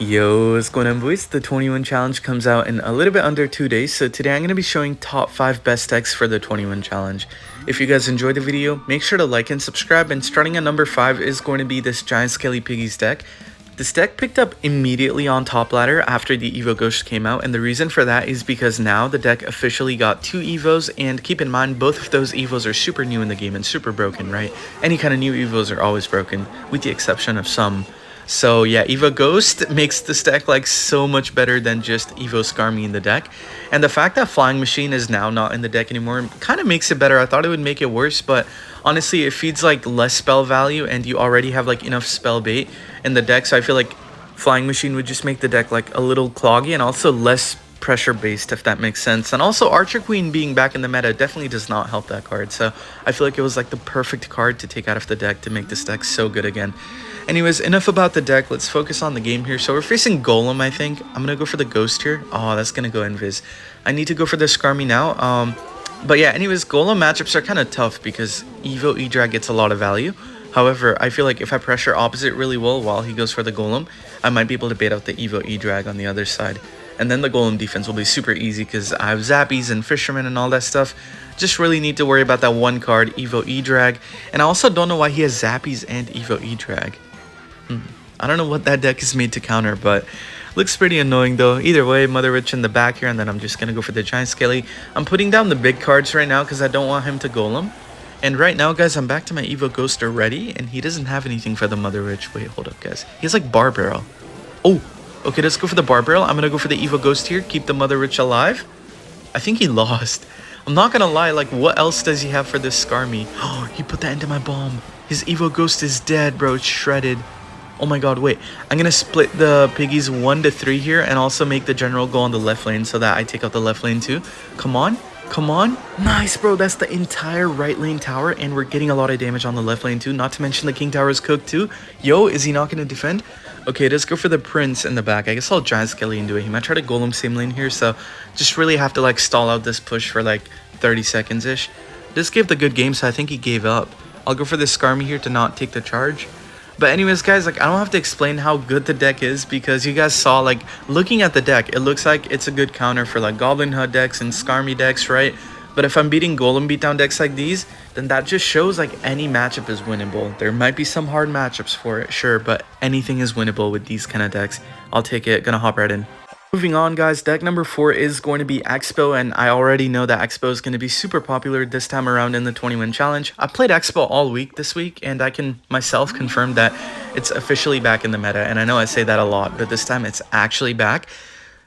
Yo, what's going on, boys? The 21 challenge comes out in a little bit under 2 days, so today I'm going to be showing top 5 best decks for the 21 challenge. If you guys enjoyed the video, make sure to like and subscribe, and starting at number 5 is going to be this Giant Skelly Piggies deck. This deck picked up immediately on top ladder after the Evo Ghost came out, and the reason for that is because now the deck officially got 2 Evos, and keep in mind both of those Evos are super new in the game and super broken, right? Any kind of new Evos are always broken, with the exception of some. So yeah, Evo Ghost makes this deck like so much better than just Evo Skarmy in the deck. And the fact that Flying Machine is now not in the deck anymore kind of makes it better. I thought it would make it worse, but honestly it feeds like less spell value and you already have like enough spell bait in the deck. So I feel like Flying Machine would just make the deck like a little cloggy and also less pressure based, if that makes sense. And also Archer Queen being back in the meta definitely does not help that card. So I feel like it was like the perfect card to take out of the deck to make this deck so good again. Anyways, enough about the deck. Let's focus on the game here. So we're facing Golem, I think. I'm going to go for the Ghost here. Oh, that's going to go Invis. I need to go for the Skarmy now. But yeah, anyways, Golem matchups are kind of tough because Evo E-Drag gets a lot of value. However, I feel like if I pressure opposite really well while he goes for the Golem, I might be able to bait out the Evo E-Drag on the other side. And then the Golem defense will be super easy because I have Zappies and Fisherman and all that stuff. Just really need to worry about that one card, Evo E-Drag. And I also don't know why he has Zappies and Evo E-Drag. I don't know what that deck is made to counter, but looks pretty annoying though. Either way, Mother Witch in the back here, and then I'm just going to go for the Giant Skelly. I'm putting down the big cards right now because I don't want him to Golem. And right now, guys, I'm back to my Evo Ghost already, and he doesn't have anything for the Mother Witch. Wait, hold up, guys. He has like Bar Barrel. Oh, okay, let's go for the Bar Barrel. I'm going to go for the Evo Ghost here, keep the Mother Witch alive. I think he lost. I'm not going to lie, like, what else does he have for this Skarmy? Oh, he put that into my bomb. His Evo Ghost is dead, bro. It's shredded. Oh my god, wait. I'm going to split the piggies 1 to 3 here and also make the general go on the left lane so that I take out the left lane too. Come on. Come on. Nice, bro. That's the entire right lane tower and we're getting a lot of damage on the left lane too. Not to mention the king tower is cooked too. Yo, is he not going to defend? Okay, let's go for the prince in the back. I guess I'll Giant Skelly into it. He might try to golem same lane here, so just really have to like stall out this push for like 30 seconds-ish. This gave the good game, so I think he gave up. I'll go for this Skarmy here to not take the charge. But anyways, guys, like I don't have to explain how good the deck is because you guys saw, like, looking at the deck, it looks like it's a good counter for like Goblin HUD decks and Skarmy decks, right? But if I'm beating Golem beatdown decks like these, then that just shows like any matchup is winnable. There might be some hard matchups for it, sure, but anything is winnable with these kind of decks. I'll take it. Gonna hop right in. Moving on, guys, deck number 4 is going to be Expo, and I already know that Expo is going to be super popular this time around in the 21 challenge. I played Expo all week this week, and I can myself confirm that it's officially back in the meta, and I know I say that a lot, but this time it's actually back.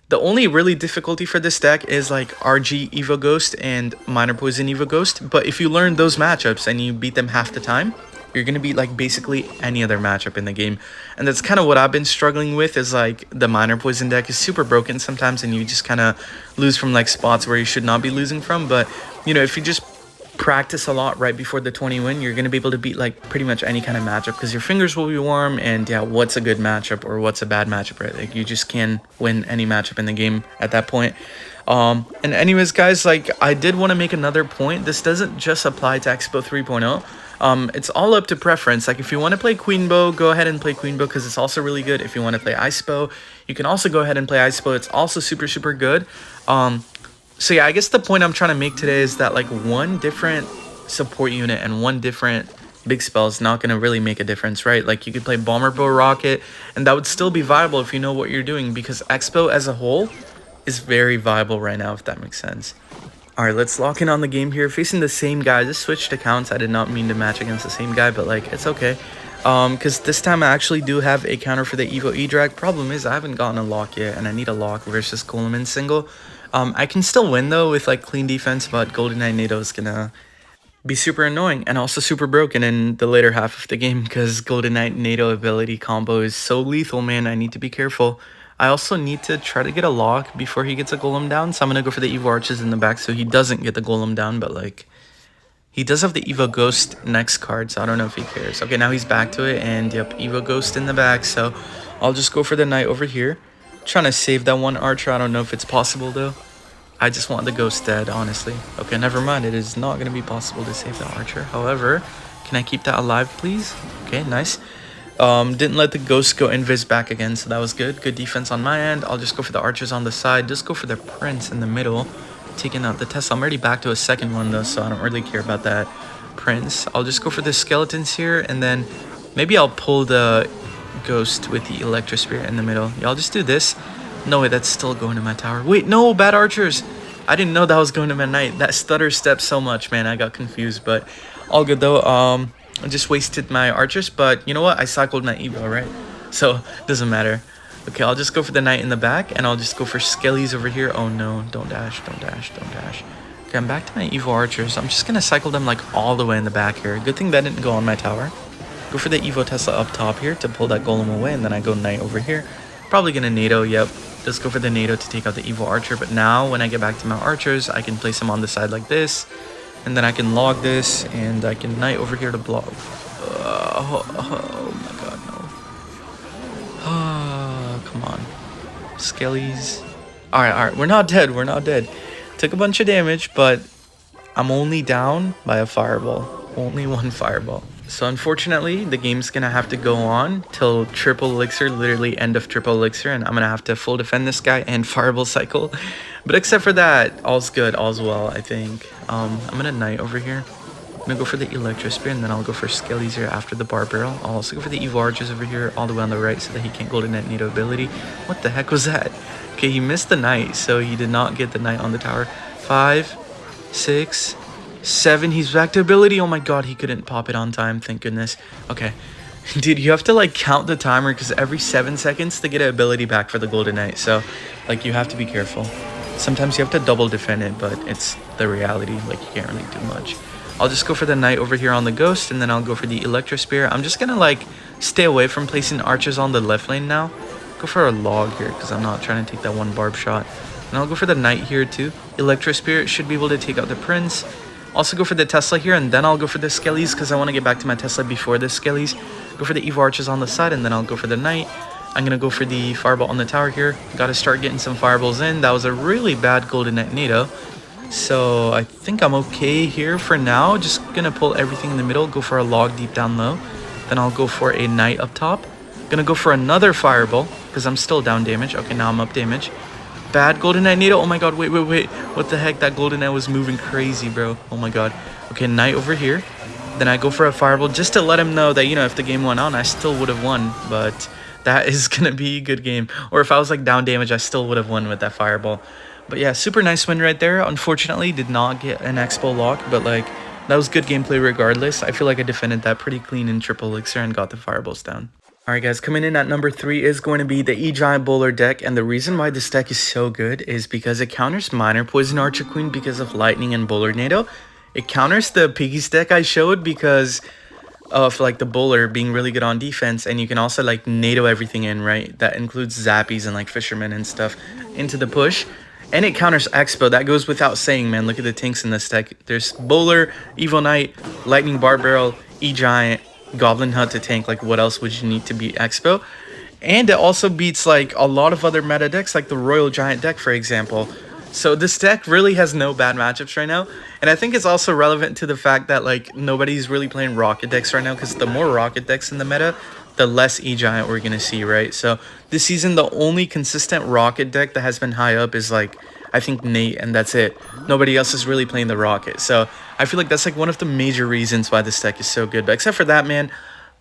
The only really difficulty for this deck is like RG Evo Ghost and Minor Poison Evo Ghost, but if you learn those matchups and you beat them half the time, you're going to beat like basically any other matchup in the game. And that's kind of what I've been struggling with, is like the Minor Poison deck is super broken sometimes and you just kind of lose from like spots where you should not be losing from. But, you know, if you just practice a lot right before the 20 you're going to be able to beat like pretty much any kind of matchup because your fingers will be warm. And yeah, what's a good matchup or what's a bad matchup, right? Like you just can win any matchup in the game at that point. And anyways, guys, like I did want to make another point. This doesn't just apply to Expo 3.0. It's all up to preference. Like if you want to play Queen Bow, go ahead and play Queen Bow because it's also really good. If you want to play Ice Bow, you can also go ahead and play Ice Bow. It's also super good. So yeah, I guess the point I'm trying to make today is that like one different support unit and one different big spell is not going to really make a difference, right? Like you could play Bomber Bow Rocket and that would still be viable if you know what you're doing, because Expo as a whole is very viable right now, if that makes sense. Alright, let's lock in on the game here. Facing the same guy. Just switched accounts. I did not mean to match against the same guy, but like it's okay. Because this time I actually do have a counter for the Evo E-Drag. Problem is I haven't gotten a lock yet, and I need a lock versus Coleman single. I can still win though with like clean defense, but Golden Knight NATO is gonna be super annoying and also super broken in the later half of the game because Golden Knight NATO ability combo is so lethal, man. I need to be careful. I also need to try to get a lock before he gets a golem down, so I'm going to go for the Evo Arches in the back so he doesn't get the golem down, but like, he does have the Evo Ghost next card, so I don't know if he cares. Okay, now he's back to it, and yep, Evo Ghost in the back, so I'll just go for the Knight over here. Trying to save that one Archer, I don't know if it's possible though. I just want the Ghost dead, honestly. Okay, never mind, it is not going to be possible to save the Archer. However, can I keep that alive, please? Okay, nice. Didn't let the ghost go invis back again, so that was good. Good defense on my end. I'll just go for the archers on the side. Just go for the prince in the middle, taking out the Tesla. I'm already back to a second one though, so I don't really care about that prince. I'll just go for the skeletons here, and then maybe I'll pull the ghost with the electro spirit in the middle. Yeah, I'll just do this. No way, that's still going to my tower. Wait, no, bad archers. I didn't know that was going to my knight. That stutter stepped so much, man. I got confused, but all good though. I just wasted my archers, but you know what? I cycled my Evo, right? So doesn't matter. Okay, I'll just go for the knight in the back, and I'll just go for skellies over here. Oh no, don't dash, don't dash, don't dash. Okay, I'm back to my Evo archers. I'm just gonna cycle them like all the way in the back here. Good thing that didn't go on my tower. Go for the Evo Tesla up top here to pull that golem away, and then I go knight over here. Probably gonna NATO, yep. Just go for the NATO to take out the Evo archer, but now when I get back to my archers, I can place them on the side like this, and then I can log this, and I can knight over here to block. Oh my god, no. Come on. Skellies. Alright, we're not dead, we're not dead. Took a bunch of damage, but I'm only down by a fireball. Only one fireball. So unfortunately, the game's gonna have to go on till triple elixir, literally end of triple elixir, and I'm gonna have to full defend this guy and fireball cycle. But except for that, all's good, all's well, I think. I'm gonna knight over here. I'm gonna go for the electro spear, and then I'll go for skellies here after the bar barrel. I'll also go for the Evo archers over here all the way on the right so that he can't golden net NATO ability. What the heck was that? Okay, he missed the knight, so he did not get the knight on the tower. 5, 6, 7, he's back to ability. Oh my god, he couldn't pop it on time, thank goodness. Okay, dude, you have to like count the timer because every 7 seconds to get an ability back for the golden knight, so like you have to be careful. Sometimes you have to double defend it, but it's the reality, like you can't really do much. I'll just go for the knight over here on the ghost, and then I'll go for the electro spear. I'm just gonna like stay away from placing archers on the left lane now. Go for a log here because I'm not trying to take that one barb shot. And I'll go for the knight here too. Electro spirit should be able to take out the prince. Also go for the Tesla here, and then I'll go for the skellies because I want to get back to my Tesla before the skellies. Go for the Evo archers on the side, and then I'll go for the knight. I'm going to go for the fireball on the tower here. Got to start getting some fireballs in. That was a really bad golden net NATO. So I think I'm okay here for now. Just going to pull everything in the middle. Go for a log deep down low. Then I'll go for a knight up top. Going to go for another fireball because I'm still down damage. Okay, now I'm up damage. Bad golden knight NATO. Oh my god, wait. What the heck? That golden knight was moving crazy, bro. Oh my god. Okay, knight over here. Then I go for a fireball just to let him know that, you know, if the game went on, I still would have won. But that is going to be a good game. Or if I was like down damage, I still would have won with that fireball. But yeah, super nice win right there. Unfortunately, did not get an expo lock, but like that was good gameplay regardless. I feel like I defended that pretty clean in triple elixir and got the fireballs down. Alright guys, coming in at number 3 is going to be the E-Giant Bowler deck, and the reason why this deck is so good is because it counters Minor Poison Archer Queen because of Lightning and Bowler NATO. It counters the Piggy's deck I showed because of like the Bowler being really good on defense, and you can also like NATO everything in, right? That includes Zappies and like Fishermen and stuff into the push. And it counters Expo, that goes without saying, man. Look at the tanks in this deck. There's Bowler, Evil Knight, Lightning Bar Barrel, E-Giant, Goblin Hut to tank. Like what else would you need to beat Expo? And it also beats like a lot of other meta decks, like the Royal Giant deck, for example. So this deck really has no bad matchups right now. And I think it's also relevant to the fact that like nobody's really playing Rocket decks right now, because the more Rocket decks in the meta, the less E-Giant we're going to see, right? So this season, the only consistent Rocket deck that has been high up is like, I think Nate, and that's it. Nobody else is really playing the Rocket. So I feel like that's like one of the major reasons why this deck is so good. But except for that, man,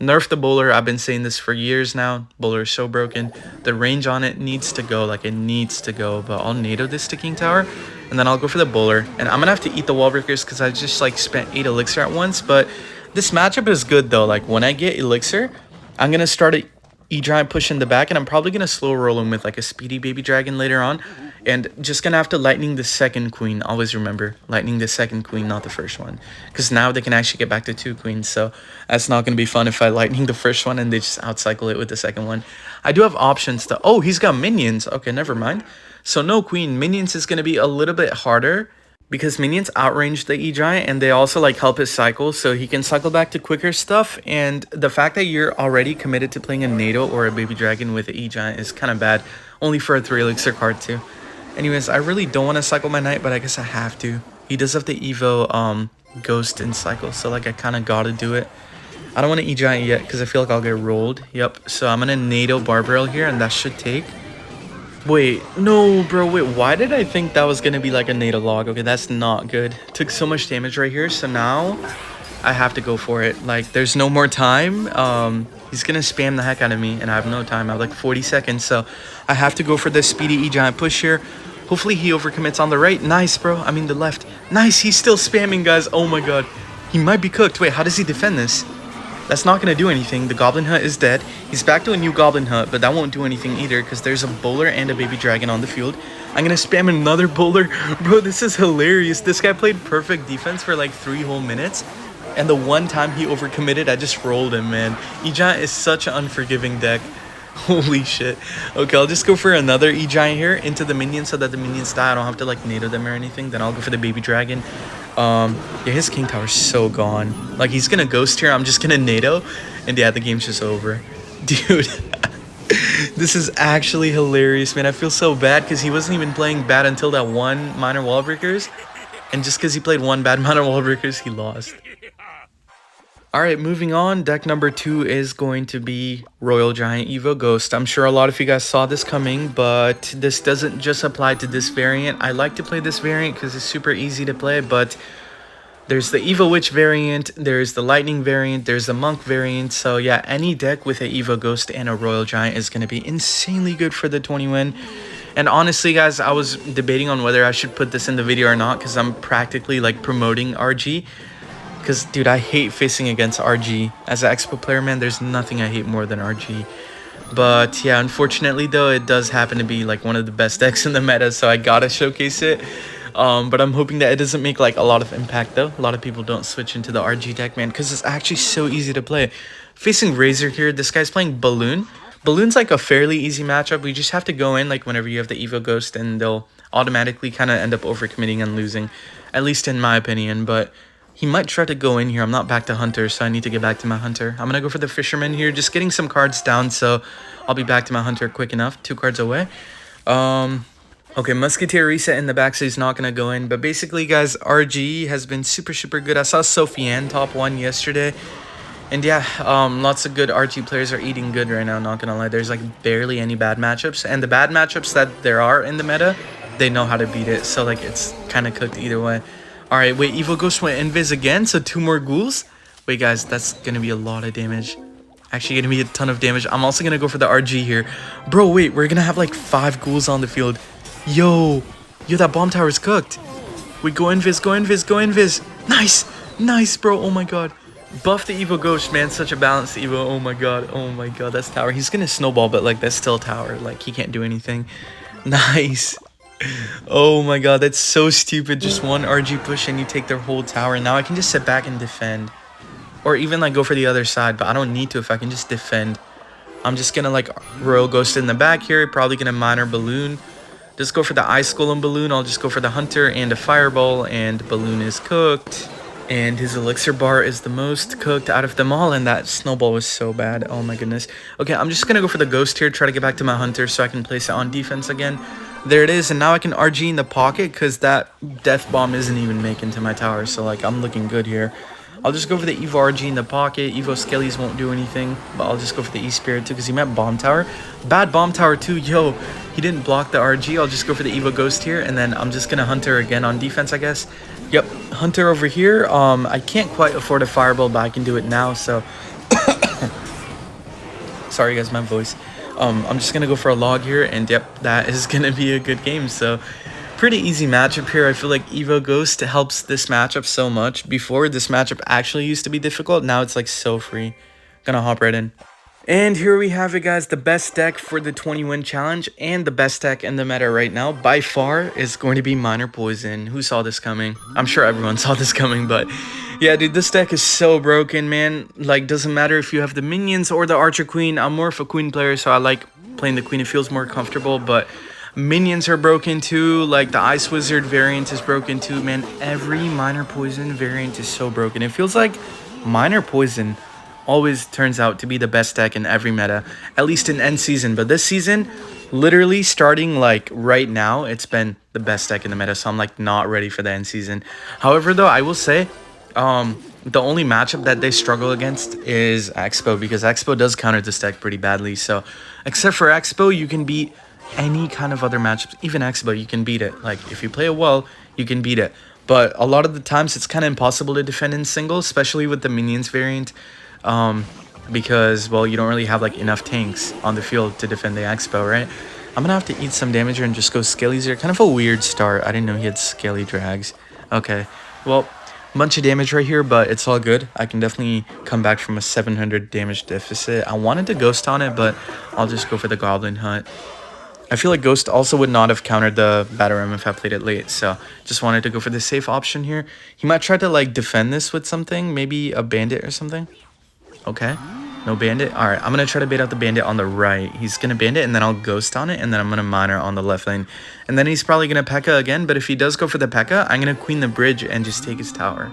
nerf the Bowler. I've been saying this for years now. Bowler is so broken. The range on it needs to go. Like, it needs to go. But I'll NATO this to King Tower, and then I'll go for the Bowler. And I'm going to have to eat the Wall Breakers because I just, like, spent 8 Elixir at once. But this matchup is good, though. Like, when I get Elixir, I'm going to start a E-Giant push in the back, and I'm probably going to slow roll him with, like, a Speedy Baby Dragon later on. And just going to have to Lightning the second Queen. Always remember, Lightning the second Queen, not the first one. Because now they can actually get back to 2 Queens. So that's not going to be fun if I Lightning the first one and they just outcycle it with the second one. I do have options to... Oh, he's got minions. Okay, never mind. So no Queen. Minions is going to be a little bit harder, because minions outrange the E-Giant, and they also like help his cycle, so he can cycle back to quicker stuff. And the fact that you're already committed to playing a NATO or a Baby Dragon with the E-Giant is kind of bad. Only for a 3 Elixir card too. Anyways, I really don't want to cycle my Knight, but I guess I have to. He does have the Evo Ghost in cycle, so like I kind of gotta do it. I don't want to E-Giant yet because I feel like I'll get rolled. Yep, so I'm going to NATO Barbell here, and that should take... Wait, no, bro, wait, why did I think that was going to be like a NATO log? Okay, that's not good. Took so much damage right here, so now I have to go for it. Like, there's no more time. He's going to spam the heck out of me, and I have no time. I have like 40 seconds, so I have to go for this speedy E-Giant push here. Hopefully he overcommits on the right. Nice, bro. I mean, the left. Nice, he's still spamming, guys. Oh my god. He might be cooked. Wait, how does he defend this? That's not going to do anything. The Goblin Hut is dead. He's back to a new Goblin Hut, but that won't do anything either because there's a Bowler and a Baby Dragon on the field. I'm going to spam another Bowler. Bro, this is hilarious. This guy played perfect defense for like 3 whole minutes. And the one time he overcommitted, I just rolled him, man. E-Giant is such an unforgiving deck. Holy shit. Okay, I'll just go for another E-Giant here into the minions so that the minions die. I don't have to like NATO them or anything. Then I'll go for the Baby Dragon. Yeah, his King Tower's so gone. Like, he's gonna Ghost here. I'm just gonna NATO. And yeah, the game's just over. Dude. This is actually hilarious, man. I feel so bad because he wasn't even playing bad until that one minor wall breakers. And just because he played one bad minor wall breakers, he lost. Alright, moving on, deck number 2 is going to be Royal Giant Evo Ghost. I'm sure a lot of you guys saw this coming, but this doesn't just apply to this variant. I like to play this variant because it's super easy to play, but there's the Evo Witch variant, there's the Lightning variant, there's the Monk variant. So yeah, any deck with an Evo Ghost and a Royal Giant is going to be insanely good for the 20-win. And honestly, guys, I was debating on whether I should put this in the video or not because I'm practically like promoting RG. Because, dude, I hate facing against RG. As an Expo player, man, there's nothing I hate more than RG. But, yeah, unfortunately, though, it does happen to be, like, one of the best decks in the meta, so I gotta showcase it. But I'm hoping that it doesn't make, like, a lot of impact, though. A lot of people don't switch into the RG deck, man, because it's actually so easy to play. Facing Razor here, this guy's playing Balloon. Balloon's, like, a fairly easy matchup. We just have to go in, like, whenever you have the Evo Ghost, and they'll automatically kind of end up overcommitting and losing. At least in my opinion, but... he might try to go in here. I'm not back to Hunter, so I need to get back to my Hunter. I'm going to go for the Fisherman here, just getting some cards down, so I'll be back to my Hunter quick enough. 2 cards away. Okay, Musketeer reset in the back, so he's not going to go in. But basically, guys, RG has been super, super good. I saw Sofiane top 1 yesterday. And yeah, lots of good RG players are eating good right now, not going to lie. There's like barely any bad matchups. And the bad matchups that there are in the meta, they know how to beat it. So like it's kind of cooked either way. Alright, wait, Evo Ghost went Invis again, so 2 more ghouls. Wait, guys, that's going to be a lot of damage. Actually, going to be a ton of damage. I'm also going to go for the RG here. Bro, wait, we're going to have like 5 ghouls on the field. Yo, that bomb tower is cooked. Wait, go Invis, go Invis, go Invis. Nice, nice, bro, oh my god. Buff the Evo Ghost, man, such a balanced Evo. Oh my god, that's tower. He's going to snowball, but like that's still tower. Like, he can't do anything. Nice. Oh my god, that's so stupid. Just one RG push and you take their whole tower. Now I can just sit back and defend. Or even like go for the other side, but I don't need to if I can just defend. I'm just gonna like Royal Ghost in the back here. Probably gonna Minor Balloon. Just go for the Ice Golem Balloon. I'll just go for the Hunter and a Fireball, and Balloon is cooked. And his Elixir Bar is the most cooked out of them all, and that Snowball was so bad. Oh my goodness. Okay, I'm just gonna go for the Ghost here, try to get back to my Hunter so I can place it on defense again. There it is, and now I can RG in the pocket because that Death Bomb isn't even making to my tower, so like I'm looking good here. I'll just go for the Evo RG in the pocket. Evo Skellies won't do anything, but I'll just go for the E-Spirit too because he meant Bomb Tower. Bad Bomb Tower too. Yo, he didn't block the RG. I'll just go for the Evo Ghost here, and then I'm just going to Hunter again on defense, I guess. Yep, Hunter over here. I can't quite afford a Fireball, but I can do it now, so... Sorry, guys, my voice. I'm just going to go for a log here, and yep, that is going to be a good game, so... Pretty easy matchup here. I feel like Evo Ghost helps this matchup so much. Before, this matchup actually used to be difficult. Now it's like so free. Gonna hop right in. And here we have it, guys. The best deck for the 20-win challenge and the best deck in the meta right now by far is going to be Minor Poison. Who saw this coming? I'm sure everyone saw this coming, but yeah, dude, this deck is so broken, man. Like, doesn't matter if you have the minions or the Archer Queen. I'm more of a Queen player, so I like playing the Queen. It feels more comfortable, but minions are broken too. Like the Ice Wizard variant is broken too, man. Every Minor Poison variant is so broken. It feels like Minor Poison always turns out to be the best deck in every meta, at least in end season. But this season, literally starting like right now, it's been the best deck in the meta, so I'm like not ready for the end season. However, though, I will say The only matchup that they struggle against is Expo, because Expo does counter this deck pretty badly. So except for Expo, you can beat any kind of other matchups. Even Expo, you can beat it. Like if you play it well, you can beat it. But a lot of the times it's kind of impossible to defend in singles, especially with the minions variant. Because, well, you don't really have like enough tanks on the field to defend the Expo, right? I'm gonna have to eat some damage here and just go Skellies here. Kind of a weird start. I didn't know he had Skelly drags. Okay, well, bunch of damage right here, but it's all good. I can definitely come back from a 700 damage deficit. I wanted to Ghost on it, but I'll just go for the Goblin Hunt. I feel like Ghost also would not have countered the Batarang if I played it late, so just wanted to go for the safe option here. He might try to like defend this with something, maybe a Bandit or something. Okay, no Bandit. All right, I'm going to try to bait out the Bandit on the right. He's going to Bandit, and then I'll Ghost on it, and then I'm going to Miner on the left lane. And then he's probably going to P.E.K.K.A again, but if he does go for the P.E.K.K.A, I'm going to Queen the bridge and just take his tower.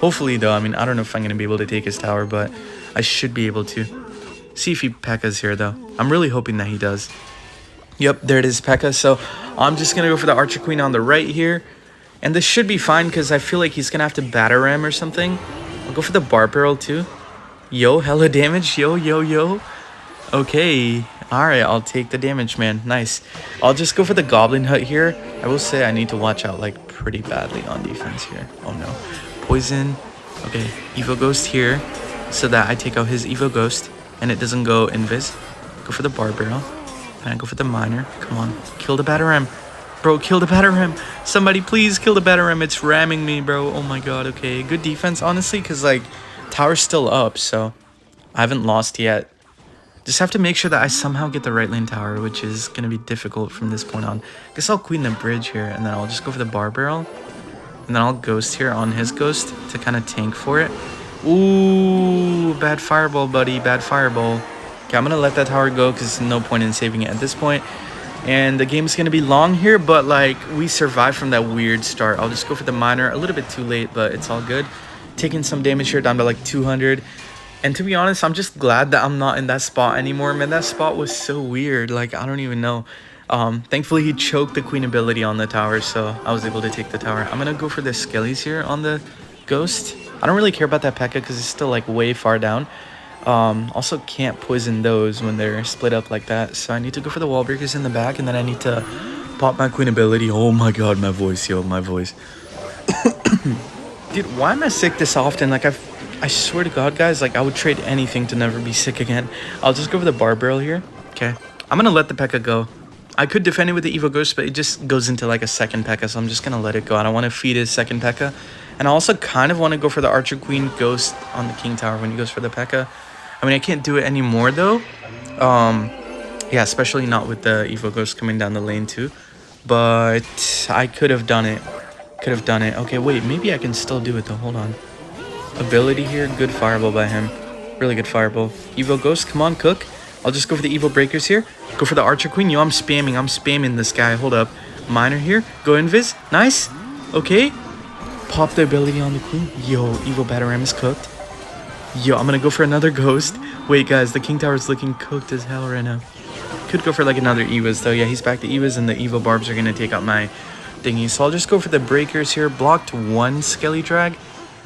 Hopefully, though, I mean, I don't know if I'm going to be able to take his tower, but I should be able to. See if he P.E.K.K.A's here, though. I'm really hoping that he does. Yep, there it is, P.E.K.K.A. So I'm just going to go for the Archer Queen on the right here. And this should be fine because I feel like he's going to have to Batarang or something. I'll go for the Barb Barrel too. Yo, hella damage. Yo, yo, yo. Okay. Alright, I'll take the damage, man. Nice. I'll just go for the Goblin Hut here. I will say I need to watch out like pretty badly on defense here. Oh no. Poison. Okay, Evo Ghost here so that I take out his Evo Ghost and it doesn't go invis. Go for the Barb Barrel. And I go for the Miner. Come on. Kill the Batarang. Bro, kill the Batarang. Somebody please kill the Batarang. It's ramming me, bro. Oh my god. Okay. Good defense, honestly, because, like, tower's still up, so I haven't lost yet. Just have to make sure that I somehow get the right lane tower, which is going to be difficult from this point on. Guess I'll Queen the bridge here, and then I'll just go for the Barb Barrel. And then I'll Ghost here on his Ghost to kind of tank for it. Ooh, bad Fireball, buddy. Bad Fireball. Okay, I'm going to let that tower go because there's no point in saving it at this point. And the game's going to be long here, but, like, we survived from that weird start. I'll just go for the Miner. A little bit too late, but it's all good. Taking some damage here down to, like, 200. And to be honest, I'm just glad that I'm not in that spot anymore. Man, that spot was so weird. Like, I don't even know. Thankfully, he choked the Queen ability on the tower, so I was able to take the tower. I'm going to go for the Skellies here on the Ghost. I don't really care about that P.E.K.K.A because it's still, like, way far down. Also can't poison those when they're split up like that, so I need to go for the wall breakers in the back, and then I need to pop my Queen ability. Oh my god, my voice, yo, my voice. Dude, why am I sick this often? Like, I swear to god, guys, like, I would trade anything to never be sick again. I'll just go for the Barb Barrel here. Okay, I'm gonna let the P.E.K.K.A go. I could defend it with the Evo Ghost, but it just goes into like a second P.E.K.K.A, so I'm just gonna let it go. I don't want to feed his second P.E.K.K.A, and I also kind of want to go for the Archer Queen Ghost on the King Tower when he goes for the P.E.K.K.A. I mean, I can't do it anymore, though. Yeah, especially not with the Evo Ghost coming down the lane, too. But I could have done it. Could have done it. Okay, wait. Maybe I can still do it, though. Hold on. Ability here. Good Fireball by him. Really good Fireball. Evo Ghost, come on, cook. I'll just go for the Evo Breakers here. Go for the Archer Queen. Yo, I'm spamming this guy. Hold up. Miner here. Go Invis. Nice. Okay. Pop the ability on the Queen. Yo, Evo Batarang is cooked. Yo, I'm gonna go for another Ghost. Wait, guys, the King Tower is looking cooked as hell right now. Could go for like another Evas, though. Yeah, he's back to Evas, and the Evo Barbs are gonna take out my thingy. So I'll just go for the Breakers here. Blocked one Skelly drag.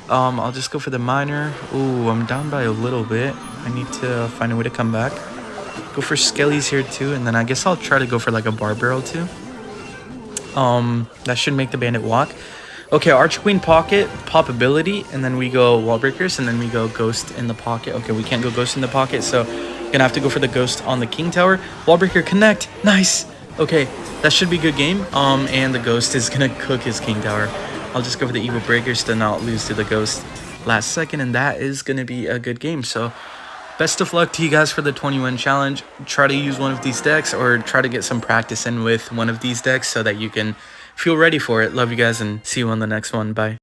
I'll just go for the Miner. Ooh, I'm down by a little bit. I need to find a way to come back. Go for Skellies here, too, and then I guess I'll try to go for like a Barb Barrel, too. That should make the Bandit walk. Okay, Archer Queen pocket, pop ability, and then we go Wall Breakers, and then we go Ghost in the pocket. Okay, we can't go Ghost in the pocket, so gonna have to go for the Ghost on the King Tower. Wall Breaker connect, nice. Okay, that should be a good game. And the Ghost is gonna cook his King Tower. I'll just go for the Evo Breakers to not lose to the Ghost last second, and that is gonna be a good game. So best of luck to you guys for the 21 challenge. Try to use one of these decks, or try to get some practice in with one of these decks so that you can feel ready for it. Love you guys, and see you on the next one. Bye.